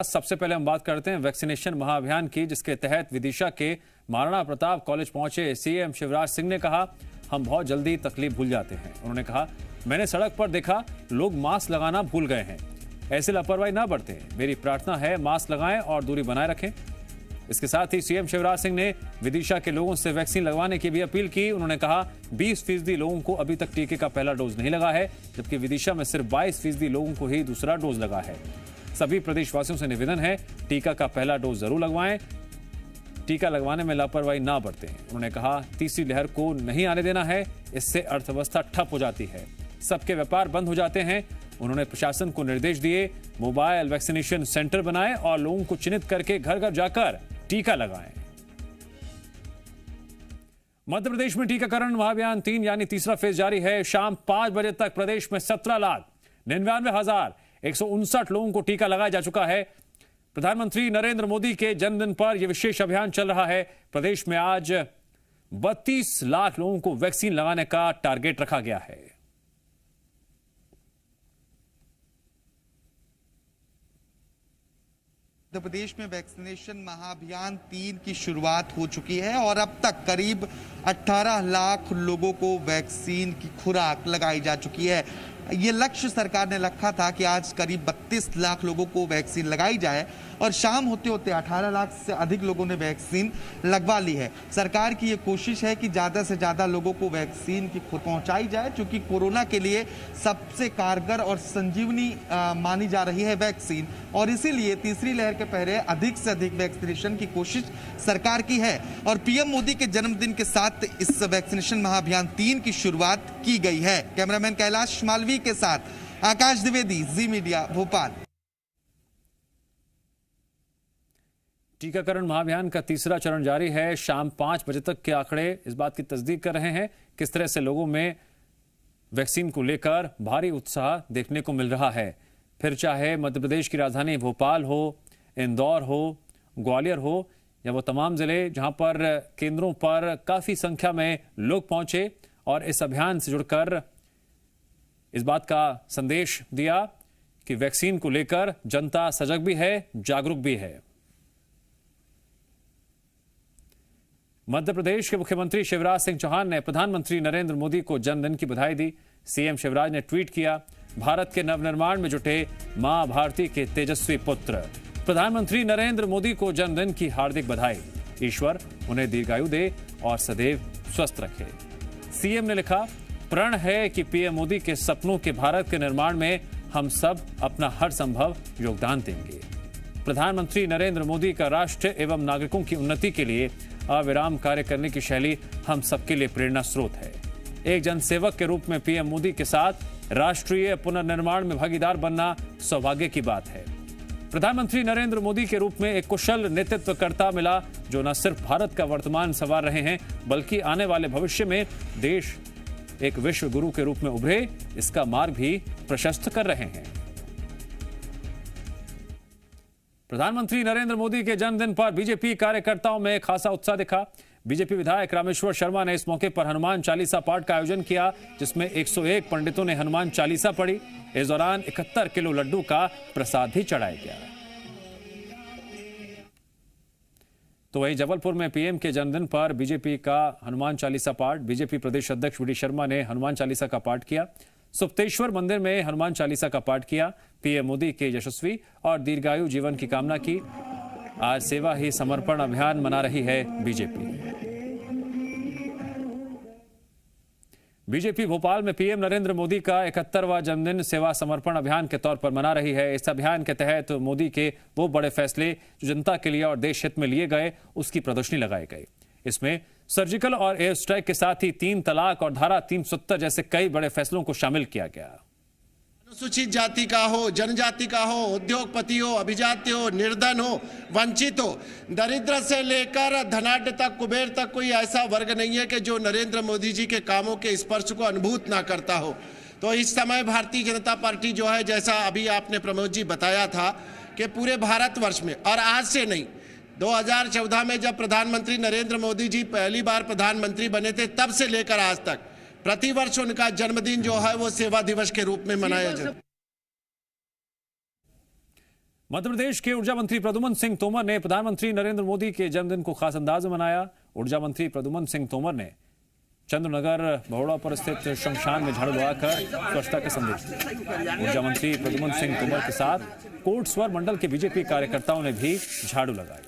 सबसे पहले हम बात करते हैं वैक्सीनेशन महाअभियान की, जिसके तहत विदिशा के महाराणा प्रताप कॉलेज पहुंचे सीएम शिवराज सिंह ने कहा, हम बहुत जल्दी तकलीफ भूल जाते हैं। उन्होंने कहा, मैंने सड़क पर देखा लोग मास्क लगाना भूल गए हैं, ऐसे लापरवाही ना बरतें। मेरी प्रार्थना है मास्क लगाएं और दूरी बनाए रखें। इसके साथ ही सीएम शिवराज सिंह ने विदिशा के लोगों से वैक्सीन लगवाने की भी अपील की। उन्होंने कहा 20% लोगों को अभी तक टीके का पहला डोज नहीं लगा है, जबकि विदिशा में सिर्फ 22% लोगों को ही दूसरा डोज लगा है। सभी प्रदेशवासियों से निवेदन है, टीका का पहला डोज जरूर लगवाएं, टीका लगवाने में लापरवाही ना बरतें। उन्होंने कहा तीसरी लहर को नहीं आने देना है, इससे अर्थव्यवस्था ठप हो जाती है, सबके व्यापार बंद हो जाते हैं। उन्होंने प्रशासन को निर्देश दिए, मोबाइल वैक्सीनेशन सेंटर बनाएं और लोगों को चिन्हित करके घर घर जाकर टीका लगाएं। मध्य प्रदेश में टीकाकरण महाअभियान 3 यानी तीसरा फेज जारी है। शाम 5 बजे तक प्रदेश में 17,99,159 लोगों को टीका लगाया जा चुका है। प्रधानमंत्री नरेंद्र मोदी के जन्मदिन पर यह विशेष अभियान चल रहा है। प्रदेश में आज 32 लाख लोगों को वैक्सीन लगाने का टारगेट रखा गया है। मध्य प्रदेश में वैक्सीनेशन महाअभियान 3 की शुरुआत हो चुकी है और अब तक करीब 18 लाख लोगों को वैक्सीन की खुराक लगाई जा चुकी है। ये लक्ष्य सरकार ने रखा था कि आज करीब 32 लाख लोगों को वैक्सीन लगाई जाए और शाम होते होते 18 लाख से अधिक लोगों ने वैक्सीन लगवा ली है। सरकार की ये कोशिश है कि ज़्यादा से ज़्यादा लोगों को वैक्सीन की खुराक पहुंचाई जाए, क्योंकि कोरोना के लिए सबसे कारगर और संजीवनी मानी जा रही है वैक्सीन, और इसीलिए तीसरी लहर के पहले अधिक से अधिक वैक्सीनेशन की कोशिश सरकार की है। और पीएम मोदी के जन्मदिन के साथ इस वैक्सीनेशन महाअभियान 3 की शुरुआत की गई है। कैमरामैन कैलाश मालवी के साथ आकाश द्विवेदी, जी मीडिया, भोपाल। टीकाकरण महाअभियान का तीसरा चरण जारी है। शाम 5 बजे तक के आंकड़े इस बात की तस्दीक कर रहे हैं किस तरह से लोगों में वैक्सीन को लेकर भारी उत्साह देखने को मिल रहा है। फिर चाहे मध्य प्रदेश की राजधानी भोपाल हो, इंदौर हो, ग्वालियर हो या वो तमाम जिले जहां पर केंद्रों पर काफी संख्या में लोग पहुंचे और इस अभियान से जुड़कर इस बात का संदेश दिया कि वैक्सीन को लेकर जनता सजग भी है, जागरूक भी है। मध्य प्रदेश के मुख्यमंत्री शिवराज सिंह चौहान ने प्रधानमंत्री नरेंद्र मोदी को जन्मदिन की बधाई दी। सीएम शिवराज ने ट्वीट किया, भारत के नवनिर्माण में जुटे मां भारती के तेजस्वी पुत्र प्रधानमंत्री नरेंद्र मोदी को जन्मदिन की हार्दिक बधाई। ईश्वर उन्हें दीर्घायु दे और सदैव स्वस्थ रखे। सीएम ने लिखा, प्रण है कि पीएम मोदी के सपनों के भारत के निर्माण में हम सब अपना हर संभव योगदान देंगे। प्रधानमंत्री नरेंद्र मोदी का राष्ट्र एवं नागरिकों की उन्नति के लिए अविराम कार्य करने की शैली हम सबके लिए प्रेरणा स्रोत है। एक जनसेवक के रूप में पीएम मोदी के साथ राष्ट्रीय पुनर्निर्माण में भागीदार बनना सौभाग्य की बात है। प्रधानमंत्री नरेंद्र मोदी के रूप में एक कुशल नेतृत्वकर्ता मिला, जो न सिर्फ भारत का वर्तमान संवार रहे हैं, बल्कि आने वाले भविष्य में देश एक विश्व गुरु के रूप में उभरे, इसका मार्ग भी प्रशस्त कर रहे हैं। प्रधानमंत्री नरेंद्र मोदी के जन्मदिन पर बीजेपी कार्यकर्ताओं में खासा उत्साह दिखा। बीजेपी विधायक रामेश्वर शर्मा ने इस मौके पर हनुमान चालीसा पाठ का आयोजन किया, जिसमें 101 पंडितों ने हनुमान चालीसा पढ़ी। इस दौरान 71 किलो लड्डू का प्रसाद भी चढ़ाया गया। तो वहीं जबलपुर में पीएम के जन्मदिन पर बीजेपी का हनुमान चालीसा पाठ, बीजेपी प्रदेश अध्यक्ष वी.डी. शर्मा ने हनुमान चालीसा का पाठ किया। सुप्तेश्वर मंदिर में हनुमान चालीसा का पाठ किया। पीएम मोदी के यशस्वी और दीर्घायु जीवन की कामना की। आज सेवा ही समर्पण अभियान मना रही है बीजेपी भोपाल में पीएम नरेंद्र मोदी का 71वां जन्मदिन सेवा समर्पण अभियान के तौर पर मना रही है। इस अभियान के तहत मोदी के वो बड़े फैसले जो जनता के लिए और देश हित में लिए गए, उसकी प्रदर्शनी लगाई गई। इसमें सर्जिकल और एयर स्ट्राइक के साथ ही 3 तलाक और धारा 370 जैसे कई बड़े फैसलों को शामिल किया गया। अनुसूचित जाति का हो, जनजाति का हो, उद्योगपति हो, अभिजात हो, निर्धन हो, वंचित हो, दरिद्र से लेकर धनाढ्य तक, कुबेर तक, कोई ऐसा वर्ग नहीं है कि जो नरेंद्र मोदी जी के कामों के स्पर्श को अनुभूत ना करता हो। तो इस समय भारतीय जनता पार्टी जो है, जैसा अभी आपने प्रमोद जी बताया था कि पूरे भारतवर्ष में, और आज से नहीं, 2014 में जब प्रधानमंत्री नरेंद्र मोदी जी पहली बार प्रधानमंत्री बने थे, तब से लेकर आज तक प्रतिवर्ष उनका जन्मदिन जो है वो सेवा दिवस के रूप में मनाया जाता है। मध्य प्रदेश के ऊर्जा मंत्री प्रद्युम्न सिंह तोमर ने प्रधानमंत्री नरेंद्र मोदी के जन्मदिन को खास अंदाज में मनाया। ऊर्जा मंत्री प्रद्युम्न सिंह तोमर ने चंद्रनगर भगोड़ा पर स्थित शमशान में झाड़ू लगाकर स्वच्छता का संदेश दिया। ऊर्जा मंत्री प्रद्युम्न सिंह तोमर के साथ कोटस्वर मंडल के बीजेपी कार्यकर्ताओं ने भी झाड़ू लगाई।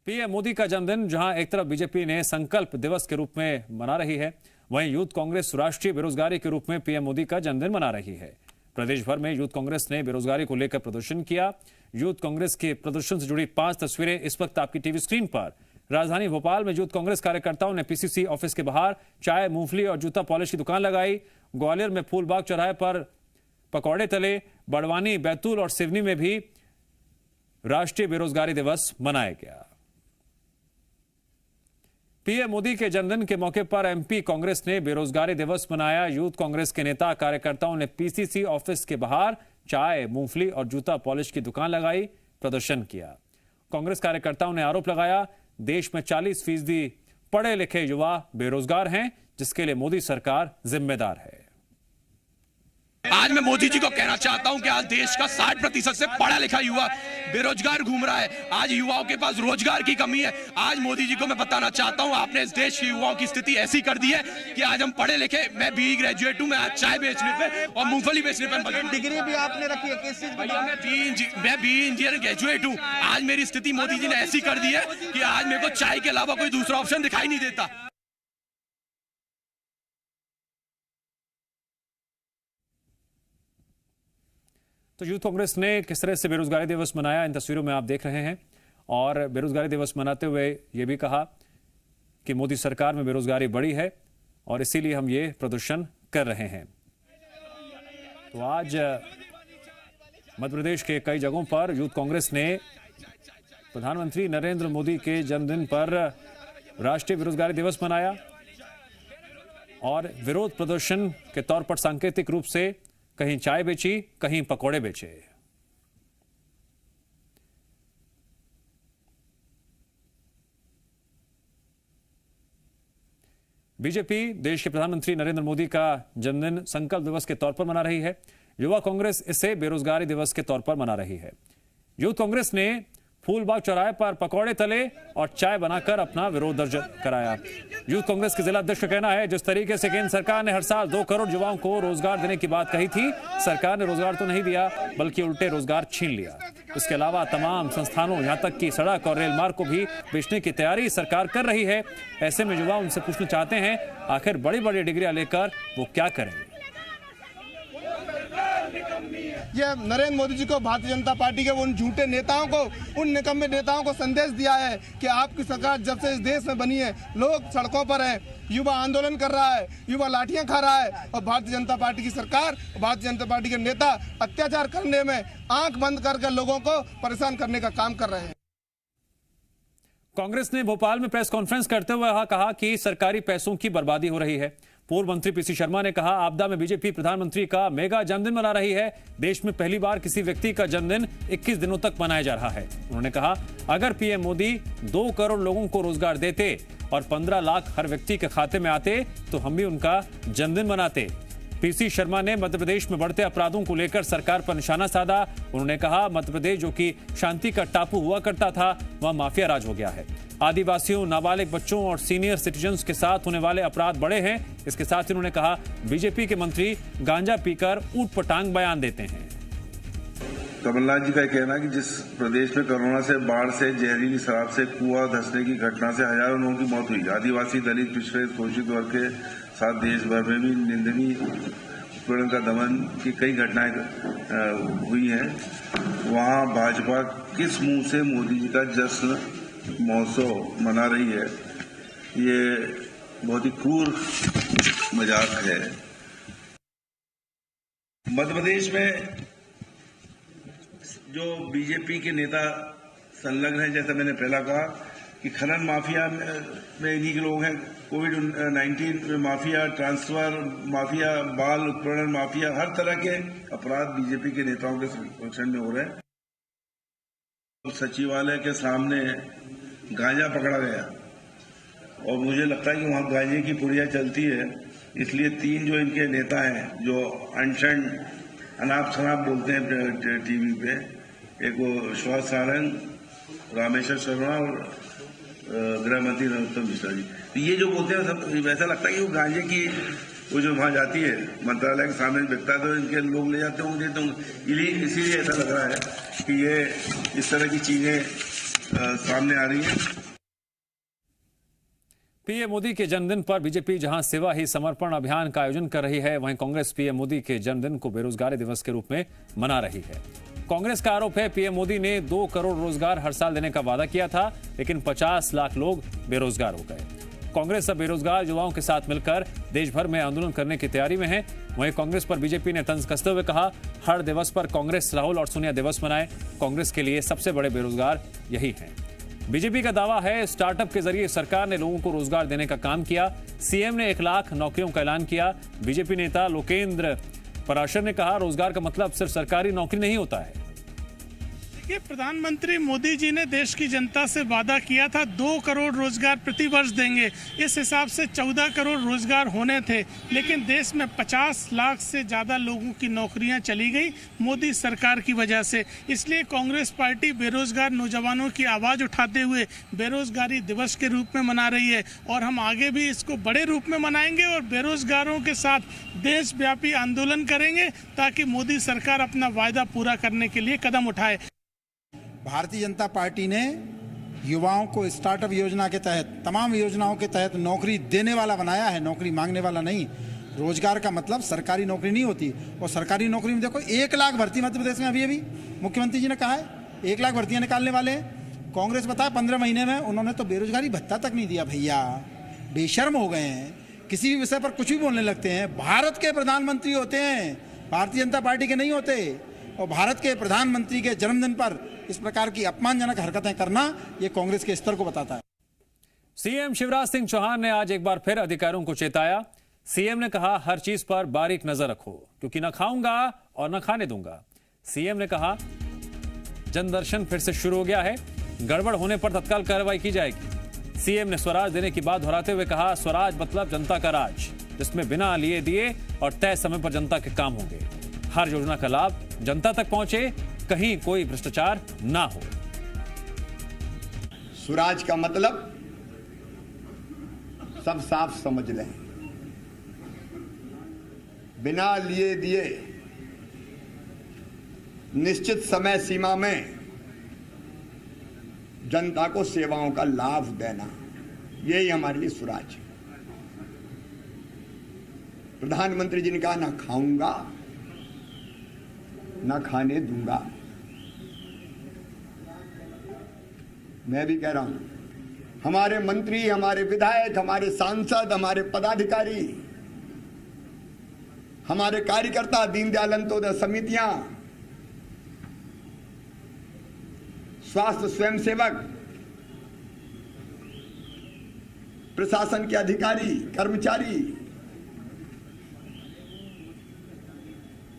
पीएम मोदी का जन्मदिन जहां एक तरफ बीजेपी ने संकल्प दिवस के रूप में मना रही है, वहीं यूथ कांग्रेस राष्ट्रीय बेरोजगारी के रूप में पीएम मोदी का जन्मदिन मना रही है। प्रदेश भर में यूथ कांग्रेस ने बेरोजगारी को लेकर प्रदर्शन किया। यूथ कांग्रेस के प्रदर्शन से जुड़ी 5 तस्वीरें इस वक्त आपकी टीवी स्क्रीन पर। राजधानी भोपाल में यूथ कांग्रेस कार्यकर्ताओं ने पीसीसी ऑफिस के बाहर चाय, मूंगफली और जूता पॉलिश की दुकान लगाई। ग्वालियर में फूलबाग चौराहे पर पकौड़े तले। बड़वानी, बैतूल और सिवनी में भी राष्ट्रीय बेरोजगारी दिवस मनाया गया। पीएम मोदी के जन्मदिन के मौके पर एमपी कांग्रेस ने बेरोजगारी दिवस मनाया। यूथ कांग्रेस के नेता कार्यकर्ताओं ने पीसीसी ऑफिस के बाहर चाय, मूंगफली और जूता पॉलिश की दुकान लगाई, प्रदर्शन किया। कांग्रेस कार्यकर्ताओं ने आरोप लगाया, देश में 40% पढ़े लिखे युवा बेरोजगार हैं, जिसके लिए मोदी सरकार जिम्मेदार है। आज मैं मोदी जी को कहना चाहता हूं कि आज देश का 60% से पढ़ा लिखा युवा बेरोजगार घूम रहा है। आज युवाओं के पास रोजगार की कमी है। आज मोदी जी को मैं बताना चाहता हूं, आपने इस देश के युवाओं की स्थिति ऐसी कर दी है कि आज हम पढ़े लिखे, मैं बीई ग्रेजुएट हूं, मैं आज चाय बेचने पे और मूंगफली बेचने पे। डिग्री भी आपने रखी है, किस चीज की? मैं बीई इंजीनियर ग्रेजुएट हूं। आज मेरी स्थिति मोदी जी ने ऐसी कर दी है कि आज मेरे को चाय के अलावा कोई दूसरा ऑप्शन दिखाई नहीं देता। तो यूथ कांग्रेस ने किस तरह से बेरोजगारी दिवस मनाया, इन तस्वीरों में आप देख रहे हैं। और बेरोजगारी दिवस मनाते हुए ये भी कहा कि मोदी सरकार में बेरोजगारी बढ़ी है और इसीलिए हम ये प्रदर्शन कर रहे हैं। तो आज मध्य प्रदेश के कई जगहों पर यूथ कांग्रेस ने प्रधानमंत्री नरेंद्र मोदी के जन्मदिन पर राष्ट्रीय बेरोजगारी दिवस मनाया और विरोध प्रदर्शन के तौर पर सांकेतिक रूप से कहीं चाय बेची, कहीं पकौड़े बेचे। बीजेपी देश के प्रधानमंत्री नरेंद्र मोदी का जन्मदिन संकल्प दिवस के तौर पर मना रही है। युवा कांग्रेस इसे बेरोजगारी दिवस के तौर पर मना रही है। यूथ कांग्रेस ने फूलबाग चौराहे पर पकौड़े तले और चाय बनाकर अपना विरोध दर्ज कराया। यूथ कांग्रेस के जिला अध्यक्ष का कहना है, जिस तरीके से केंद्र सरकार ने हर साल 2 करोड़ युवाओं को रोजगार देने की बात कही थी, सरकार ने रोजगार तो नहीं दिया बल्कि उल्टे रोजगार छीन लिया। इसके अलावा तमाम संस्थानों, यहां तक कि सड़क और रेल मार्ग को भी बेचने की तैयारी सरकार कर रही है। ऐसे में युवा उनसे पूछना चाहते हैं, आखिर बड़ी बड़ी डिग्रियां लेकर वो क्या करेंगे। ये नरेंद्र मोदी जी को, भारतीय जनता पार्टी के उन झूठे नेताओं को, उन निकम्मे नेताओं को संदेश दिया है कि आपकी सरकार जब से इस देश में बनी है, लोग सड़कों पर हैं, युवा आंदोलन कर रहा है, युवा लाठियां खा रहा है और भारतीय जनता पार्टी की सरकार, भारतीय जनता पार्टी के नेता अत्याचार करने में आंख बंद करके लोगों को परेशान करने का काम कर रहे हैं। कांग्रेस ने भोपाल में प्रेस कॉन्फ्रेंस करते हुए कहा कि सरकारी पैसों की बर्बादी हो रही है। पूर्व मंत्री पीसी शर्मा ने कहा, आपदा में बीजेपी प्रधानमंत्री का मेगा जन्मदिन मना रही है। देश में पहली बार किसी व्यक्ति का जन्मदिन 21 दिनों तक मनाया जा रहा है। उन्होंने कहा, अगर पीएम मोदी 2 करोड़ लोगों को रोजगार देते और 15 लाख हर व्यक्ति के खाते में आते तो हम भी उनका जन्मदिन मनाते। पीसी शर्मा ने मध्य प्रदेश में बढ़ते अपराधों को लेकर सरकार पर निशाना साधा। उन्होंने कहा, मध्य प्रदेश जो कि शांति का टापू हुआ करता था, वह माफिया राज हो गया है। आदिवासियों, नाबालिग बच्चों और सीनियर सिटीजन्स के साथ होने वाले अपराध बढ़े हैं। इसके साथ ही उन्होंने कहा, बीजेपी के मंत्री गांजा पीकर ऊटपटांग बयान देते हैं। कमलनाथ जी का कहना है कि जिस प्रदेश में कोरोना से, बाढ़ से, जहरीली शराब से, कुआं धंसने की घटना से हजारों लोगों की मौत हुई, आदिवासी, दलित, पिछड़े, शोषित वर्ग के साथ देश भर में भी निंदनीय उत्पीड़न का दमन की कई घटनाएं हुई हैं, वहां भाजपा किस मुंह से मोदी जी का जश्न महोत्सव मना रही है? ये बहुत ही क्रूर मजाक है। मध्य प्रदेश में जो बीजेपी के नेता संलग्न हैं, जैसा मैंने पहला कहा कि खनन माफिया में इन्हीं के लोग हैं, कोविड-19 में माफिया, ट्रांसफर माफिया, बाल उत्पीड़न माफिया, हर तरह के अपराध बीजेपी के नेताओं के संरक्षण में हो रहे हैं। सचिवालय के सामने गांजा पकड़ा गया और मुझे लगता है कि वहां गांजे की पुड़िया चलती है इसलिए तीन जो इनके नेता हैं जो अनशन अनाप शनाप बोलते हैं टीवी पे, एक वो श्वास सारंग, रामेश्वर शर्मा और गृह मंत्री नरोत्तम मिश्रा जी, तो ये जो बोलते हैं सब वैसा लगता है कि वो गांजे की वो जो वहाँ जाती है मंत्रालय के सामने बिकता है तो इनके लोग ले जाते होंगे, देते होंगे, इसीलिए ऐसा लग रहा है कि ये इस तरह की चीजें सामने आ रही हैं। पीएम मोदी के जन्मदिन पर बीजेपी जहां सेवा ही समर्पण अभियान का आयोजन कर रही है, वहीं कांग्रेस पीएम मोदी के जन्मदिन को बेरोजगारी दिवस के रूप में मना रही है। कांग्रेस का आरोप है पीएम मोदी ने 2 करोड़ रोजगार हर साल देने का वादा किया था, लेकिन 50 लाख लोग बेरोजगार हो गए। कांग्रेस अब बेरोजगार युवाओं के साथ मिलकर देश भर में आंदोलन करने की तैयारी में है। वहीं कांग्रेस पर बीजेपी ने तंज कसते हुए कहा, हर दिवस पर कांग्रेस राहुल और सोनिया दिवस मनाए, कांग्रेस के लिए सबसे बड़े बेरोजगार यही हैं। बीजेपी का दावा है स्टार्टअप के जरिए सरकार ने लोगों को रोजगार देने का काम किया। सीएम ने 1 लाख नौकरियों का ऐलान किया। बीजेपी नेता लोकेंद्र पराशर ने कहा, रोजगार का मतलब सिर्फ सरकारी नौकरी नहीं होता है। प्रधानमंत्री मोदी जी ने देश की जनता से वादा किया था 2 करोड़ रोजगार प्रति वर्ष देंगे। इस हिसाब से 14 करोड़ रोजगार होने थे, लेकिन देश में 50 लाख से ज़्यादा लोगों की नौकरियां चली गई मोदी सरकार की वजह से। इसलिए कांग्रेस पार्टी बेरोजगार नौजवानों की आवाज़ उठाते हुए बेरोजगारी दिवस के रूप में मना रही है, और हम आगे भी इसको बड़े रूप में मनाएंगे और बेरोजगारों के साथ देशव्यापी आंदोलन करेंगे ताकि मोदी सरकार अपना वायदा पूरा करने के लिए कदम उठाए। भारतीय जनता पार्टी ने युवाओं को स्टार्टअप योजना के तहत, तमाम योजनाओं के तहत नौकरी देने वाला बनाया है, नौकरी मांगने वाला नहीं। रोजगार का मतलब सरकारी नौकरी नहीं होती, और सरकारी नौकरी में देखो 1 लाख भर्ती मध्य प्रदेश में अभी मुख्यमंत्री जी ने कहा है 1 लाख भर्तियां निकालने वाले हैं। कांग्रेस बताया 15 महीने में उन्होंने तो बेरोजगारी भत्ता तक नहीं दिया। भैया बेशर्म हो गए हैं, किसी भी विषय पर कुछ भी बोलने लगते हैं। भारत के प्रधानमंत्री होते हैं, भारतीय जनता पार्टी के नहीं होते, और भारत के प्रधानमंत्री के जन्मदिन पर इस प्रकार की अपमानजनक हरकतें करना ये कांग्रेस के स्तर को बताता है। सीएम शिवराज सिंह चौहान ने आज एक बार फिर अधिकारियों को चेताया। सीएम ने कहा, हर चीज पर बारीक नजर रखो, क्योंकि न खाऊंगा और न खाने दूंगा। सीएम ने कहा, जनदर्शन फिर से शुरू हो गया है, गड़बड़ होने पर तत्काल कार्रवाई की जाएगी। सीएम ने स्वराज देने की बात दोहराते हुए कहा, स्वराज मतलब जनता का राज, जिसमें बिना लिए दिए और तय समय पर जनता के काम होंगे। हर योजना का लाभ जनता तक पहुंचे, कहीं कोई भ्रष्टाचार ना हो। स्वराज का मतलब सब साफ समझ लें, बिना लिए दिए निश्चित समय सीमा में जनता को सेवाओं का लाभ देना, यही हमारे लिए स्वराज। प्रधानमंत्री जी ने कहा, ना खाऊंगा ना खाने दूंगा। मैं भी कह रहा हूं, हमारे मंत्री, हमारे विधायक, हमारे सांसद, हमारे पदाधिकारी, हमारे कार्यकर्ता, दीनदयाल अंत्योदय समितियां, स्वास्थ्य स्वयंसेवक, प्रशासन के अधिकारी, कर्मचारी,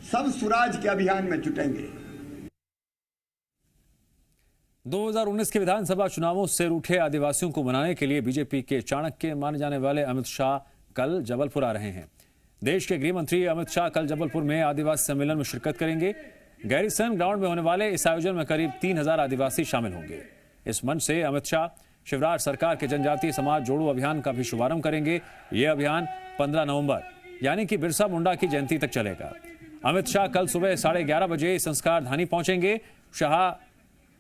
सब स्वराज के अभियान में जुटेंगे। 2019 के विधानसभा चुनावों से रूठे आदिवासियों को मनाने के लिए बीजेपी के चाणक्य माने जाने वाले अमित शाह कल जबलपुर आ रहे हैं। देश के गृह मंत्री अमित शाह कल जबलपुर में आदिवासी सम्मेलन में शिरकत करेंगे। गैरिसन ग्राउंड में होने वाले इस आयोजन में करीब 3000 आदिवासी शामिल होंगे। इस मंच से अमित शाह शिवराज सरकार के जनजातीय समाज जोड़ो अभियान का भी शुभारंभ करेंगे। यह अभियान 15 नवंबर यानी कि बिरसा मुंडा की जयंती तक चलेगा। अमित शाह कल सुबह 11:30 बजे संस्कार धानी पहुंचेंगे। शाह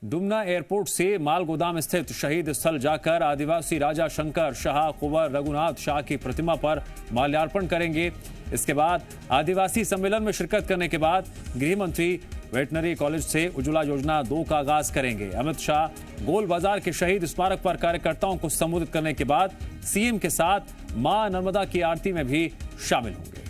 डुमना एयरपोर्ट से माल गोदाम स्थित शहीद स्थल जाकर आदिवासी राजा शंकर शाह कुंवर रघुनाथ शाह की प्रतिमा पर माल्यार्पण करेंगे। इसके बाद आदिवासी सम्मेलन में शिरकत करने के बाद गृह मंत्री वेटनरी कॉलेज से उज्ज्वला योजना 2 का आगाज करेंगे। अमित शाह गोल बाजार के शहीद स्मारक पर कार्यकर्ताओं को संबोधित करने के बाद सीएम के साथ मां नर्मदा की आरती में भी शामिल होंगे।